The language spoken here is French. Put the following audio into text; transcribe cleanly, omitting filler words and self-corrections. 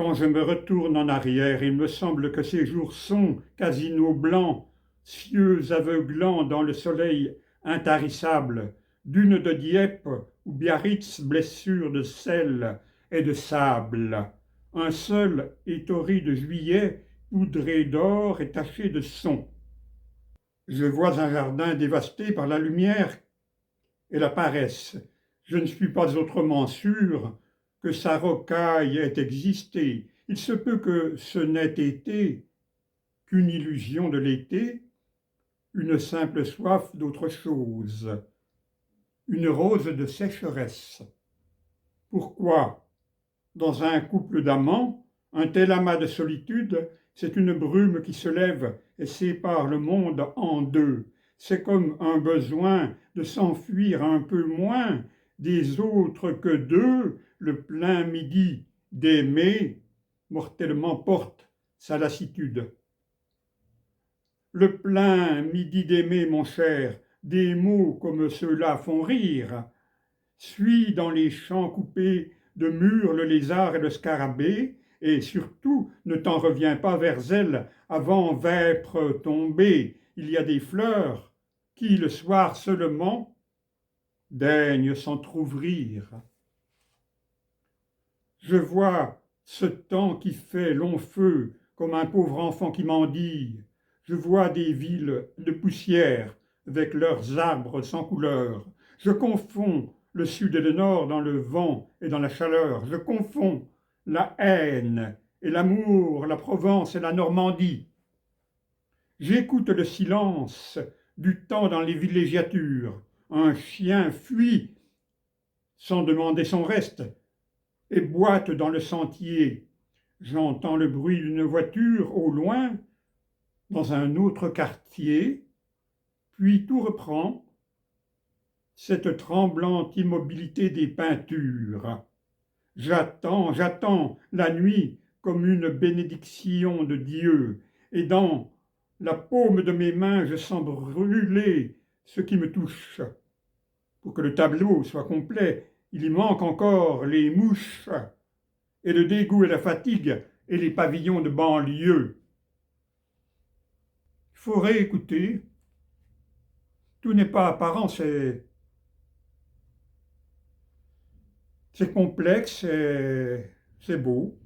Quand je me retourne en arrière, il me semble que ces jours sont casinos blancs, cieux aveuglants dans le soleil intarissable, dunes de Dieppe ou Biarritz, blessures de sel et de sable. Un seul étori de juillet, poudré d'or et taché de son. Je vois un jardin dévasté par la lumière et la paresse. Je ne suis pas autrement sûr que sa rocaille ait existé. Il se peut que ce n'ait été qu'une illusion de l'été, une simple soif d'autre chose, une rose de sécheresse. Pourquoi, dans un couple d'amants, un tel amas de solitude, c'est une brume qui se lève et sépare le monde en deux. C'est comme un besoin de s'enfuir un peu moins des autres que d'eux, le plein midi d'aimer mortellement porte sa lassitude. Le plein midi d'aimer, mon cher, des mots comme ceux-là font rire. Suis dans les champs coupés de murs le lézard et le scarabée, et surtout ne t'en reviens pas vers elle avant vêpres tombées. Il y a des fleurs qui, le soir seulement, daignent s'entr'ouvrir. Je vois ce temps qui fait long feu comme un pauvre enfant qui mendie. Je vois des villes de poussière avec leurs arbres sans couleur. Je confonds le sud et le nord dans le vent et dans la chaleur. Je confonds la haine et l'amour, la Provence et la Normandie. J'écoute le silence du temps dans les villégiatures. Un chien fuit sans demander son reste et boite dans le sentier. J'entends le bruit d'une voiture au loin, dans un autre quartier, puis tout reprend, cette tremblante immobilité des peintures. J'attends, j'attends la nuit comme une bénédiction de Dieu, et dans la paume de mes mains, je sens brûler ce qui me touche. Pour que le tableau soit complet, il y manque encore les mouches et le dégoût et la fatigue et les pavillons de banlieue. Il faut réécouter. Tout n'est pas apparent, c'est complexe, c'est beau.